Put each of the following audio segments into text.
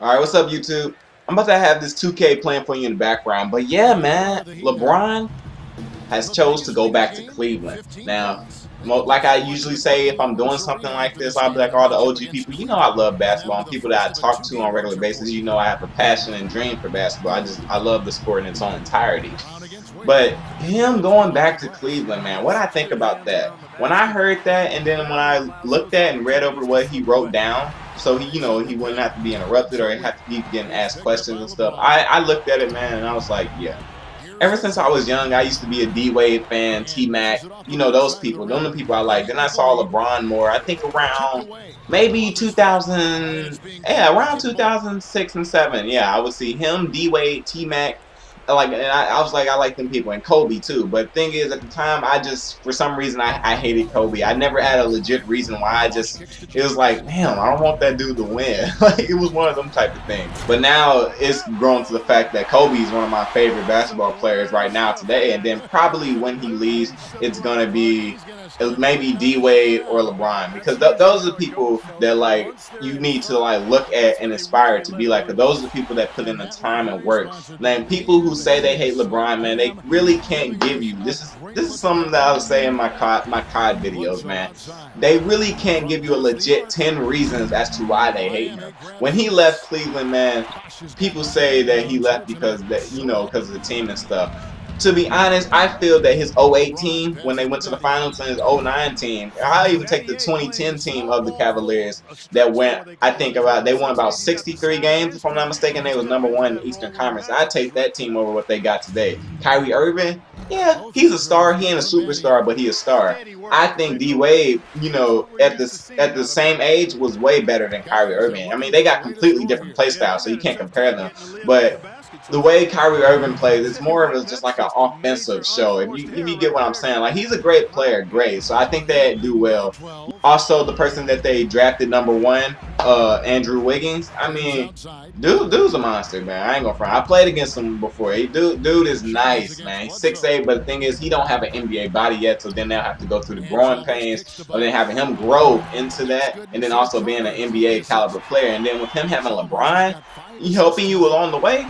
Alright, what's up, YouTube? I'm about to have this 2K playing for you in the background. But yeah, man, LeBron has chose to go back to Cleveland. Now, like I usually say, if I'm doing something like this, I'll be like all the OG people, you know I love basketball, and people that I talk to on a regular basis, you know I have a passion and dream for basketball. I love the sport in its own entirety. But him going back to Cleveland, man, what I think about that? When I heard that, and then when I looked at and read over what he wrote down, so he wouldn't have to be interrupted or have to keep getting asked questions and stuff. I looked at it, man, and I was like, yeah. Ever since I was young, I used to be a D-Wade fan, T-Mac, you know, those people. Those are the people I like. Then I saw LeBron more, I think around maybe 2000, yeah, around 2006 and 7. Yeah, I would see him, D-Wade, T-Mac. Like, and I was like, I like them people, and Kobe too. But the thing is, at the time, I just, for some reason, I hated Kobe. I never had a legit reason why. It was like, damn, I don't want that dude to win. Like, it was one of them type of things. But now it's grown to the fact that Kobe is one of my favorite basketball players right now today. And then probably when he leaves, it's gonna be maybe D-Wade or LeBron, because those are the people that like you need to like look at and aspire to be like. Cause those are the people that put in the time and work. And people who say they hate LeBron, man, they really can't give you. This is something that I was saying in my COD videos, man. They really can't give you a legit 10 reasons as to why they hate him. When he left Cleveland, man, people say that he left because because of the team and stuff. To be honest, I feel that his 08 team, when they went to the finals, and his 09 team, I'll even take the 2010 team of the Cavaliers that went, they won about 63 games, if I'm not mistaken. They was #1 in the Eastern Conference. I'd take that team over what they got today. Kyrie Irving, yeah, he's a star. He ain't a superstar, but he a star. I think D-Wade, at the same age, was way better than Kyrie Irving. I mean, they got completely different play styles, so you can't compare them. But the way Kyrie Irving plays, it's more of just like an offensive show. If you get what I'm saying, like he's a great player, great. So I think they do well. Also, the person that they drafted #1, Andrew Wiggins. I mean, dude's a monster, man. I ain't gonna front. I played against him before. Dude is nice, man. He's 6'8", but the thing is, he don't have an NBA body yet. So then they'll have to go through the growing pains of then having him grow into that, and then also being an NBA caliber player. And then with him having LeBron, helping you along the way.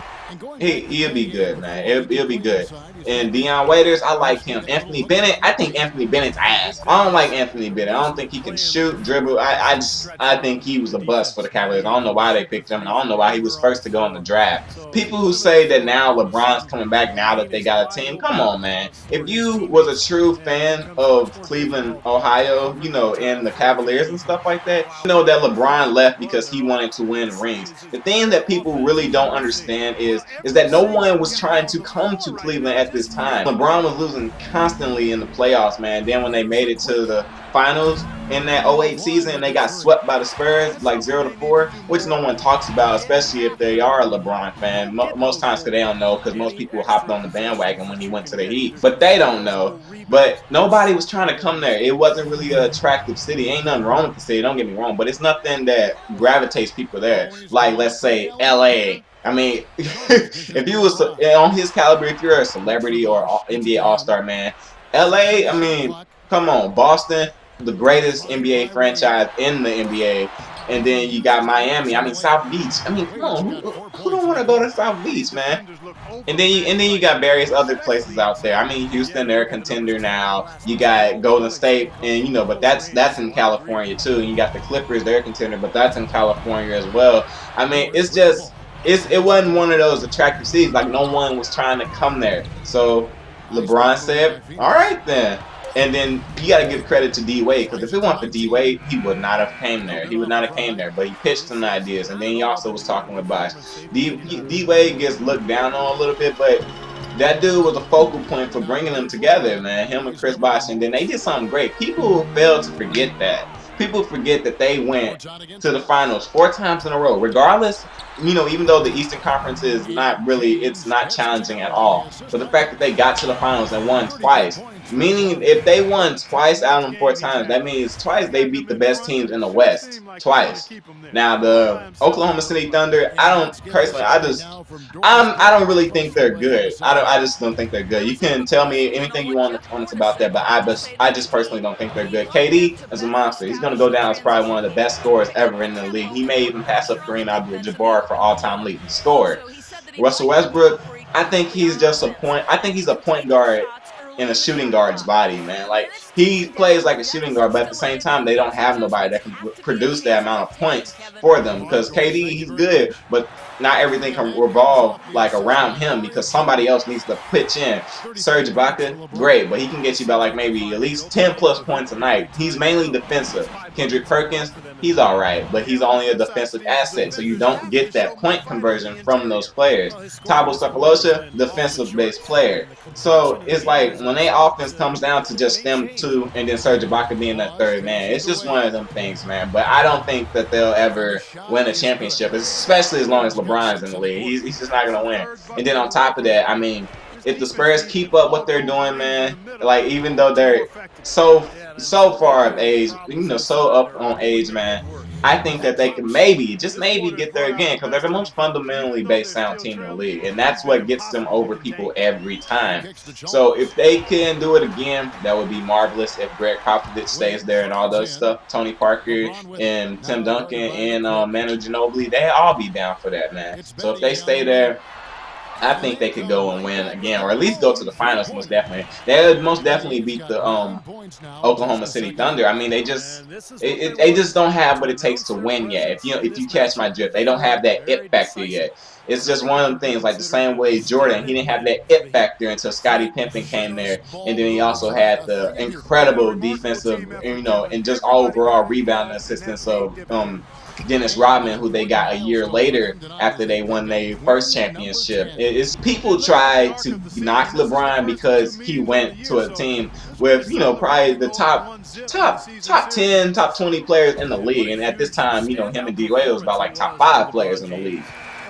He'll be good, man. It'll be good. And Dion Waiters, I like him. Anthony Bennett, I think Anthony Bennett's ass. I don't like Anthony Bennett. I don't think he can shoot, dribble. I think he was a bust for the Cavaliers. I don't know why they picked him, and I don't know why he was first to go in the draft. People who say that now LeBron's coming back now that they got a team, come on, man. If you was a true fan of Cleveland, Ohio, and the Cavaliers and stuff like that, you know that LeBron left because he wanted to win rings. The thing that people really don't understand is that no one was trying to come to Cleveland at this time. LeBron was losing constantly in the playoffs, man. Then when they made it to the finals in that 08 season, they got swept by the Spurs like 0-4, which no one talks about, especially if they are a LeBron fan. Most times because they don't know, because most people hopped on the bandwagon when he went to the Heat, but they don't know. But nobody was trying to come there. It wasn't really an attractive city. Ain't nothing wrong with the city, don't get me wrong, but it's nothing that gravitates people there. Like, let's say LA. I mean, if you was on his caliber, if you're a celebrity or NBA All-Star, man, LA, I mean, come on, Boston, the greatest NBA franchise in the NBA, and then you got Miami. I mean, South Beach. I mean, come on, who don't want to go to South Beach, man? And then you got various other places out there. I mean, Houston, they're a contender now. You got Golden State, and but that's in California too. And you got the Clippers, they're a contender, but that's in California as well. I mean, it's just. It wasn't one of those attractive cities. Like, no one was trying to come there. So LeBron said, all right then. And then you got to give credit to D-Wade, because if it weren't for D-Wade, he would not have came there. He would not have came there. But he pitched some ideas, and then he also was talking with Bosh. D-Wade gets looked down on a little bit, but that dude was a focal point for bringing them together, man. Him and Chris Bosh, and then they did something great. People fail to forget that. People forget that they went to the finals 4 times in a row. Regardless, even though the Eastern Conference is it's not challenging at all. But the fact that they got to the finals and won twice, meaning if they won twice out of them 4 times, that means twice they beat the best teams in the West. Twice. Now the Oklahoma City Thunder, I don't really think they're good. I just don't think they're good. You can tell me anything you want about that, but I just personally don't think they're good. KD is a monster. He's going to go down as probably one of the best scorers ever in the league. He may even pass up Kareem Abdul-Jabbar for all-time leading scorer. Russell Westbrook, I think he's just a point. I think he's a point guard in a shooting guard's body, man. Like, he plays like a shooting guard, but at the same time, they don't have nobody that can produce that amount of points for them. Because KD, he's good, but not everything can revolve like around him because somebody else needs to pitch in. Serge Ibaka, great, but he can get you by like maybe at least 10 plus points a night. He's mainly defensive. Kendrick Perkins, he's all right, but he's only a defensive asset, so you don't get that point conversion from those players. Thabo Sefolosha, defensive-based player. So it's like when their offense comes down to just them two and then Serge Ibaka being that third man, it's just one of them things, man. But I don't think that they'll ever win a championship, especially as long as LeBron's in the league. He's just not going to win. And then on top of that, I mean, if the Spurs keep up what they're doing, man, like even though they're so far of age, you know, so up on age, man, I think that they can maybe, just maybe, get there again because they're the most fundamentally based sound team in the league, and that's what gets them over people every time. So if they can do it again, that would be marvelous. If Greg Popovich stays there and all those stuff, Tony Parker and Tim Duncan and Manu Ginobili, they all be down for that, man. So if they stay there, I think they could go and win again, or at least go to the finals. Most definitely, they would most definitely beat the Oklahoma City Thunder. I mean, they just don't have what it takes to win yet. If you catch my drift, they don't have that it factor yet. It's just one of them things, like the same way Jordan, he didn't have that it factor until Scottie Pippen came there, and then he also had the incredible defensive, and just overall rebounding assistance of Dennis Rodman, who they got a year later after they won their first championship. It's people try to knock LeBron because he went to a team with, probably the top 10, top 20 players in the league, and at this time, him and D-Wade was about like top 5 players in the league.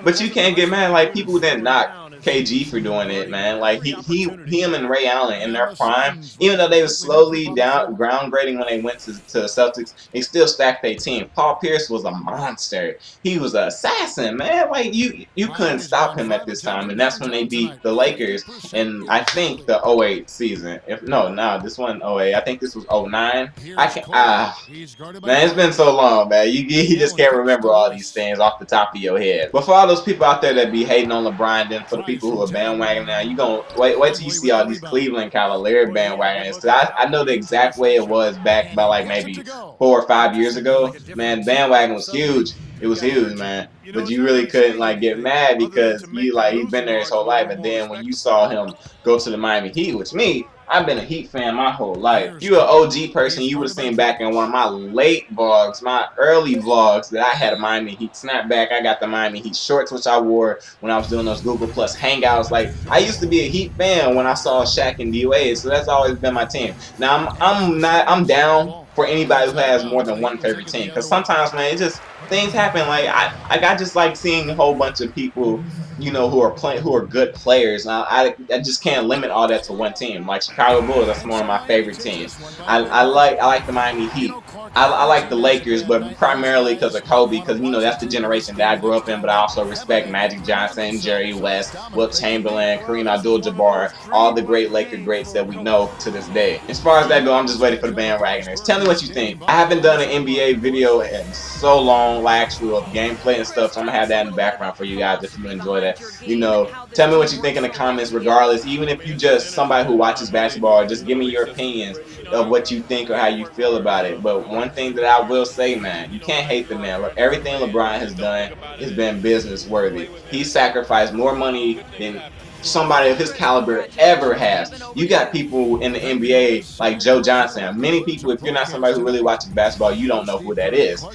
But you can't get mad, like people didn't knock KG for doing it, man. Like him and Ray Allen in their prime, even though they were slowly downgrading when they went to the Celtics, they still stacked their team. Paul Pierce was a monster. He was an assassin, man. Like you couldn't stop him at this time, and that's when they beat the Lakers. And I think the 08 season. This wasn't 08. I think this was 09. Man, it's been so long, man. You just can't remember all these things off the top of your head. But for all those people out there that be hating on LeBron, then for the people who are bandwagon now, you gonna wait till you see all these Cleveland Cavaliers bandwagoners. Cause I know the exact way it was back by like maybe 4 or 5 years ago. Man, bandwagon was huge. It was huge, man. But you really couldn't like get mad because he's been there his whole life. And then when you saw him go to the Miami Heat, which me, I've been a Heat fan my whole life. If you're an OG person, you would have seen back in one of my late vlogs, my early vlogs, that I had a Miami Heat snapback. I got the Miami Heat shorts, which I wore when I was doing those Google Plus hangouts. Like, I used to be a Heat fan when I saw Shaq and D-Wade, so that's always been my team. Now, I'm down for anybody who has more than one favorite team, because sometimes, man, it just things happen. Like I just like seeing a whole bunch of people, who are good players. Now I just can't limit all that to one team. Like Chicago Bulls, that's one of my favorite teams. I like the Miami Heat. I like the Lakers, but primarily because of Kobe, because that's the generation that I grew up in. But I also respect Magic Johnson, Jerry West, Wilt Chamberlain, Kareem Abdul-Jabbar, all the great Laker greats that we know to this day. As far as that goes, I'm just waiting for the bandwagoners. Tell me what you think. I haven't done an NBA video in so long, like actual gameplay and stuff, so I'm gonna have that in the background for you guys if you enjoy that. Tell me what you think in the comments regardless, even if you just somebody who watches basketball, just give me your opinions of what you think or how you feel about it. But one thing that I will say, man, you can't hate the man. Look, everything LeBron has done has been business worthy. He sacrificed more money than somebody of his caliber ever has. You got people in the NBA like Joe Johnson. Many people, if you're not somebody who really watches basketball, you don't know who that is.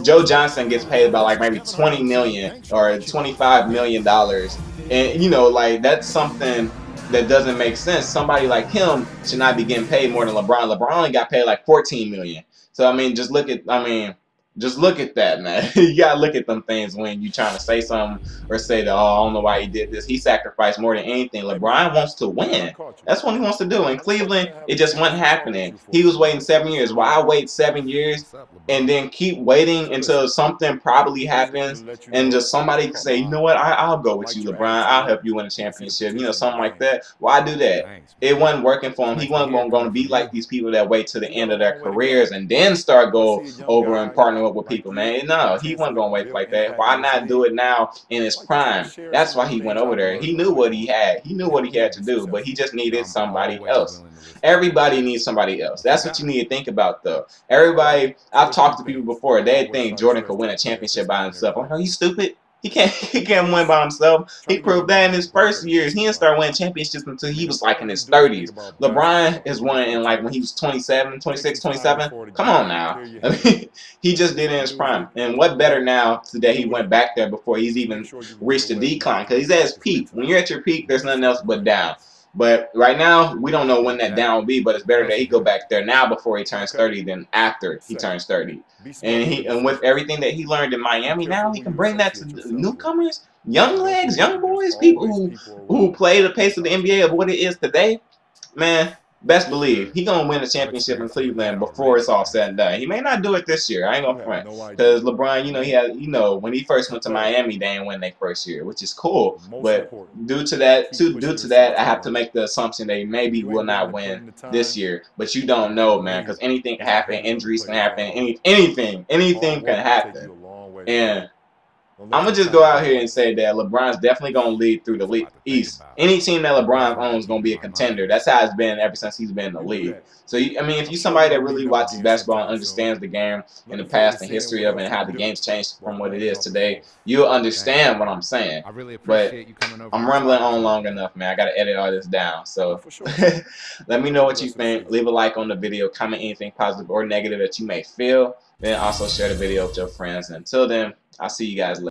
Joe Johnson gets paid about like maybe $20 million or $25 million, and like that's something that doesn't make sense. Somebody like him should not be getting paid more than LeBron. LeBron only got paid like $14 million. So I mean, just look at Just look at that, man. You gotta look at them things when you're trying to say something or say that, oh, I don't know why he did this. He sacrificed more than anything. LeBron wants to win. That's what he wants to do. In Cleveland, it just wasn't happening. He was waiting 7 years. Why wait 7 years and then keep waiting until something probably happens and just somebody can say, you know what, I'll go with you, LeBron. I'll help you win a championship. You know, something like that. Why do that? It wasn't working for him. He wasn't going to be like these people that wait to the end of their careers and then start go over and partner up with people, man. No, he wasn't going to wait like that. Why not do it now in his prime? That's why he went over there. He knew what he had. He knew what he had to do, but he just needed somebody else. Everybody needs somebody else. That's what you need to think about, though. Everybody, I've talked to people before, they think Jordan could win a championship by himself. Oh, no, he's stupid. He can't win by himself. He proved that in his first years. He didn't start winning championships until he was like in his 30s. LeBron is one in like when he was 27, 26, 27. Come on now. I mean, he just did it in his prime. And what better now today he went back there before he's even reached the decline. Because he's at his peak. When you're at your peak, there's nothing else but down. But right now, we don't know when that down will be, but it's better that he go back there now before he turns 30 than after he turns 30. And with everything that he learned in Miami, now he can bring that to newcomers, young legs, young boys, people who play the pace of the NBA of what it is today. Man, best believe he gonna win a championship in Cleveland before it's all said and done. He may not do it this year. I ain't gonna front, because LeBron, you know, he had, you know, when he first went to Miami, they didn't win their first year, which is cool. But due to that, I have to make the assumption that he maybe will not win this year. But you don't know, man, because anything can happen. Injuries can happen. Anything can happen. And I'm going to just go out here and say that LeBron's definitely going to lead through the East. Any team that LeBron owns is going to be a contender. That's how it's been ever since he's been in the league. So, I mean, if you're somebody that really watches basketball and understands the game in the past and history of it and how the game's changed from what it is today, you'll understand what I'm saying. But I'm rambling on long enough, man. I got to edit all this down. So let me know what you think. Leave a like on the video. Comment anything positive or negative that you may feel. Then also share the video with your friends. And until then, I'll see you guys later.